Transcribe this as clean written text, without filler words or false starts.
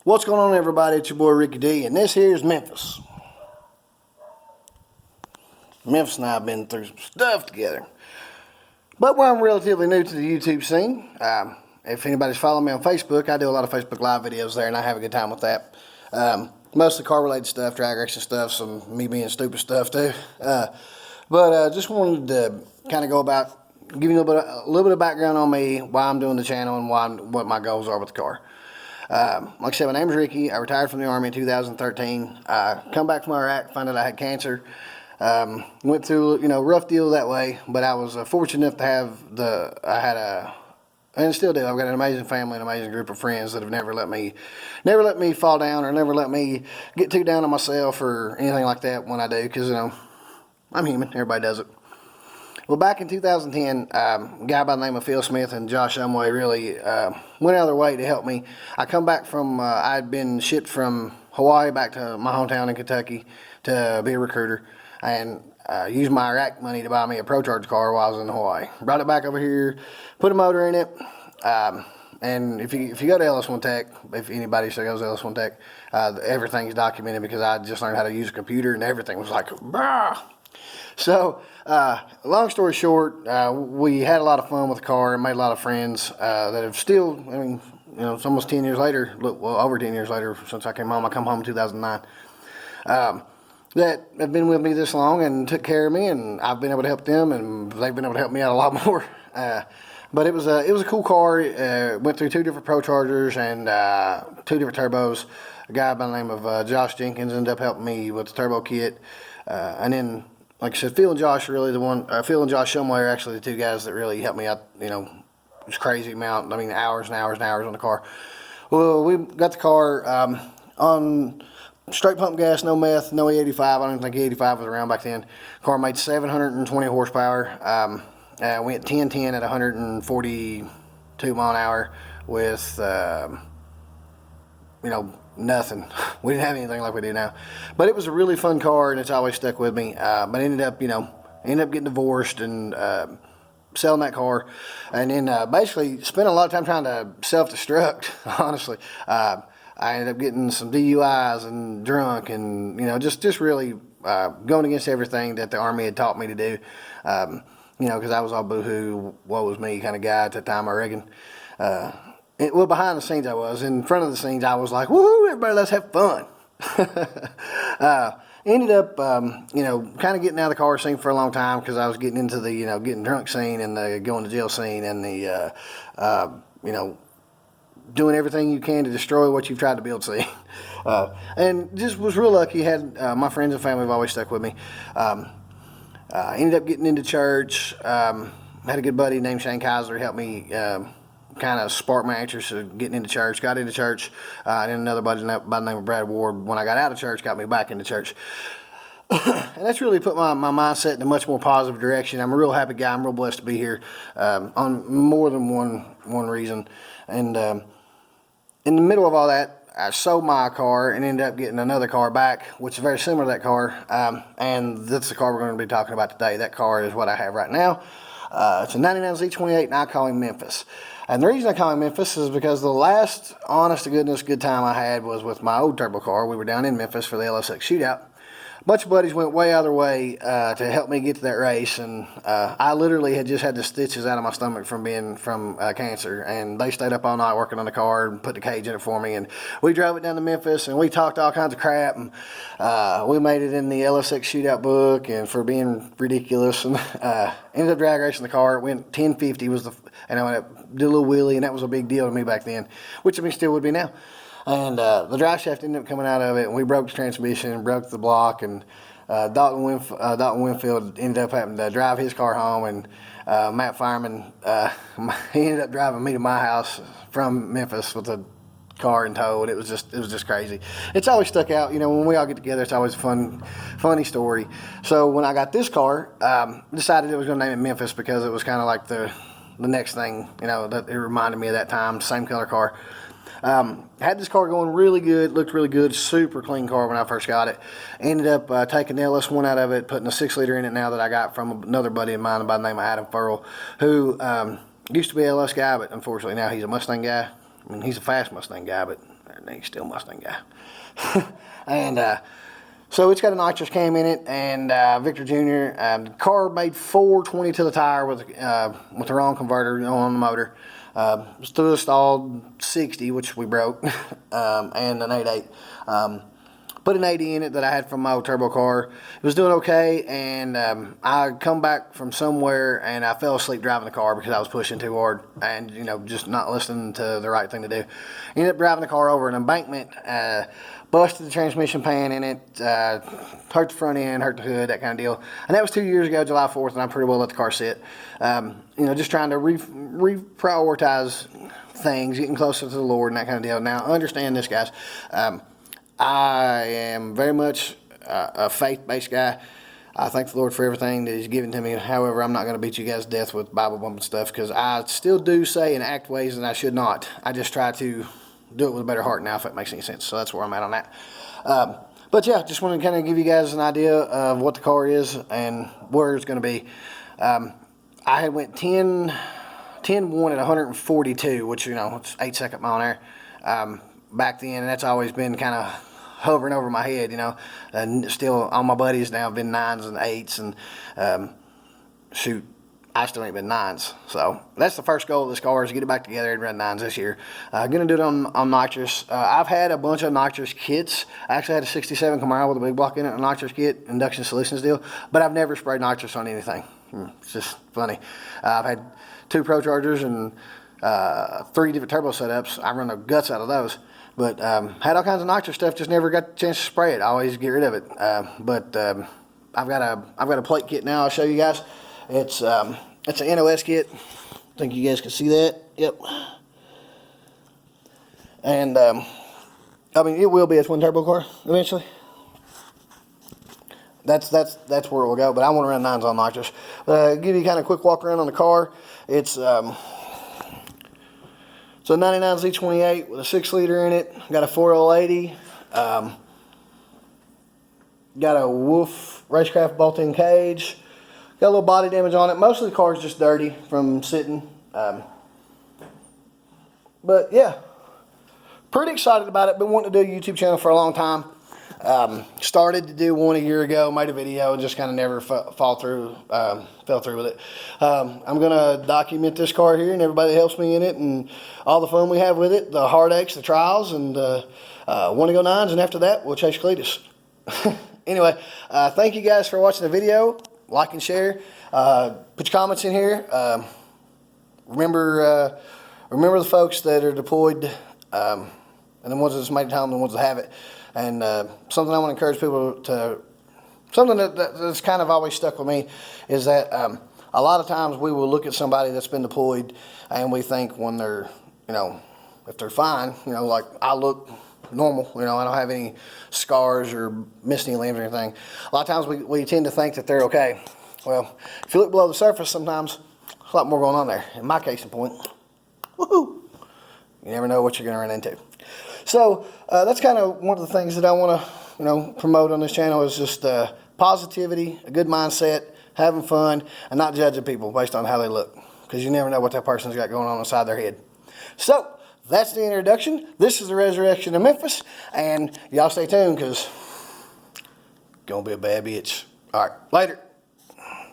What's going on, everybody? It's your boy Ricky D, and this here is Memphis. Memphis and I have been through some stuff together, but I'm relatively new to the YouTube scene. If anybody's following me on Facebook, I do a lot of Facebook Live videos there, and I have a good time with that. Mostly car-related stuff, drag racing stuff, some me being stupid stuff too. But just wanted to kind of go about giving you a little bit of background on me, why I'm doing the channel, and what my goals are with the car. Like I said, my name is Ricky. I retired from the Army in 2013. Come back from Iraq, found out I had cancer. Went through, a rough deal that way, but I was fortunate enough to have and still do. I've got an amazing family, an amazing group of friends that have never let me fall down, or never let me get too down on myself or anything like that when I do, because, I'm human. Everybody does it. Well, back in 2010, a guy by the name of Phil Smith and Josh Umway really went out of their way to help me. I come back from, I'd been shipped from Hawaii back to my hometown in Kentucky to be a recruiter, and used my Iraq money to buy me a Pro Charge car while I was in Hawaii. Brought it back over here, put a motor in it, and if you go to LS1 Tech, if anybody still goes to LS1 Tech, everything's documented, because I just learned how to use a computer, and everything was like, bah! So, long story short, we had a lot of fun with the car and made a lot of friends that have still, it's almost 10 years later, over 10 years later since I came home. I come home in 2009. That have been with me this long and took care of me, and I've been able to help them, and they've been able to help me out a lot more. But it was a cool car. Went through 2 different Pro Chargers and 2 different turbos. A guy by the name of Josh Jenkins ended up helping me with the turbo kit, and then, like I said, Phil and Josh are really Phil and Josh Shumway are actually the 2 guys that really helped me out, this crazy amount, hours and hours and hours on the car. Well, we got the car on straight pump gas, no meth, no E85. I don't even think E85 was around back then. Car made 720 horsepower. Went 10-10 at 142 mile an hour with, nothing. We didn't have anything like we do now. But it was a really fun car, and it's always stuck with me. But ended up getting divorced and selling that car. And then basically spent a lot of time trying to self-destruct, honestly. I ended up getting some DUIs and drunk, and, just really going against everything that the Army had taught me to do. Because I was all boo-hoo, woe was me kind of guy at the time, I reckon. Well, behind the scenes I was. In front of the scenes I was like, woohoo, everybody, let's have fun. Ended up, kind of getting out of the car scene for a long time, because I was getting into the, getting drunk scene and the going to jail scene, and the, doing everything you can to destroy what you've tried to build scene. And just was real lucky. Had my friends and family have always stuck with me. Ended up getting into church. Had a good buddy named Shane Kaiser help me kind of spark my interest in getting into church. Got into church. And then another buddy by the name of Brad Ward, when I got out of church, got me back into church. And that's really put my mindset in a much more positive direction. I'm a real happy guy. I'm real blessed to be here on more than one reason. And in the middle of all that, I sold my car and ended up getting another car back, which is very similar to that car. And that's the car we're going to be talking about today. That car is what I have right now. It's a 99 Z28, and I call him Memphis. And the reason I call him Memphis is because the last, honest to goodness, good time I had was with my old turbo car. We were down in Memphis for the LSX shootout. A bunch of buddies went way out of their way to help me get to that race, and I literally had just had the stitches out of my stomach from cancer, and they stayed up all night working on the car and put the cage in it for me, and we drove it down to Memphis, and we talked all kinds of crap, and we made it in the LSX shootout book, and for being ridiculous, and ended up drag racing the car. It went 1050 and I went up, did a little wheelie, and that was a big deal to me back then, which still would be now. And the drive shaft ended up coming out of it, and we broke the transmission and broke the block, and Dalton Winfield ended up having to drive his car home, and Matt Fireman, he ended up driving me to my house from Memphis with a car in tow, and it was just crazy. It's always stuck out, when we all get together, it's always a funny story. So when I got this car, decided I was going to name it Memphis, because it was kind of like the next thing, that it reminded me of that time, same color car. Had this car going really good, looked really good, super clean car when I first got it. Ended up taking the LS1 out of it, putting a 6-liter in it now that I got from another buddy of mine by the name of Adam Furl, who used to be an LS guy, but unfortunately now he's a Mustang guy. I mean, he's a fast Mustang guy, but he's still a Mustang guy. And so it's got a nitrous cam in it, and Victor Jr. The car made 420 to the tire with the wrong converter on the motor. Still installed 60, which we broke, and an 8.8. Put an 80 in it that I had from my old turbo car. It was doing okay, and I come back from somewhere and I fell asleep driving the car because I was pushing too hard and, you know, just not listening to the right thing to do. Ended up driving the car over an embankment, busted the transmission pan in it, hurt the front end, hurt the hood, that kind of deal. And that was 2 years ago, July 4th, and I pretty well let the car sit. You know, just trying to reprioritize things, getting closer to the Lord and that kind of deal. Now, understand this, guys. I am very much a faith-based guy. I thank the Lord for everything that He's given to me. However, I'm not going to beat you guys to death with Bible bumping stuff because I still do say and act ways that I should not. I just try to do it with a better heart now, if that makes any sense. So that's where I'm at on that. But yeah, just want to kind of give you guys an idea of what the car is and where it's going to be. I had went 10-1 at 142, which, you know, it's 8-second mile an hour back then, and that's always been kind of hovering over my head, you know. And still, all my buddies now have been 9s and 8s, and shoot, I still ain't been 9s. So that's the first goal of this car, is to get it back together and run 9s this year. Gonna do it on nitrous. I've had a bunch of nitrous kits. I actually had a 67 Camaro with a big block in it, a nitrous kit, induction solutions deal, but I've never sprayed nitrous on anything. It's just funny. I've had 2 Pro Chargers and 3 different turbo setups. I run the guts out of those. But had all kinds of nitrous stuff, just never got the chance to spray it. I always get rid of it. But I've got a plate kit now. I'll show you guys. It's an NOS kit. I think you guys can see that. Yep. And I mean, it will be a twin turbo car eventually. That's where it will go. But I want to run 9s on nitrous. Give you kind of a quick walk around on the car. It's so 99 Z28 with a 6-liter in it. Got a 4L80. Got a Wolf Racecraft bolt-in cage. Got a little body damage on it. Most of the car is just dirty from sitting. But yeah, pretty excited about it. Been wanting to do a YouTube channel for a long time. Started to do one a year ago, made a video, and just kind of never fell through with it. I'm going to document this car here and everybody that helps me in it and all the fun we have with it, the heartaches, the trials, and want to go 9s, and after that, we'll chase Cletus. Anyway, thank you guys for watching the video. Like and share. Put your comments in here. Remember the folks that are deployed, and the ones that's made it home, the ones that have it. And something I want to encourage people to, something that's kind of always stuck with me, is that a lot of times we will look at somebody that's been deployed and we think when they're, you know, if they're fine, you know, like I look normal, you know, I don't have any scars or missed any limbs or anything. A lot of times we tend to think that they're okay. Well, if you look below the surface, sometimes a lot more going on there. In my case in point, woohoo! You never know what you're going to run into. So that's kind of one of the things that I want to, you know, promote on this channel, is just positivity, a good mindset, having fun, and not judging people based on how they look, because you never know what that person's got going on inside their head. So that's the introduction. This is the resurrection of Memphis, and y'all stay tuned, because it's gonna be a bad bitch. All right, later.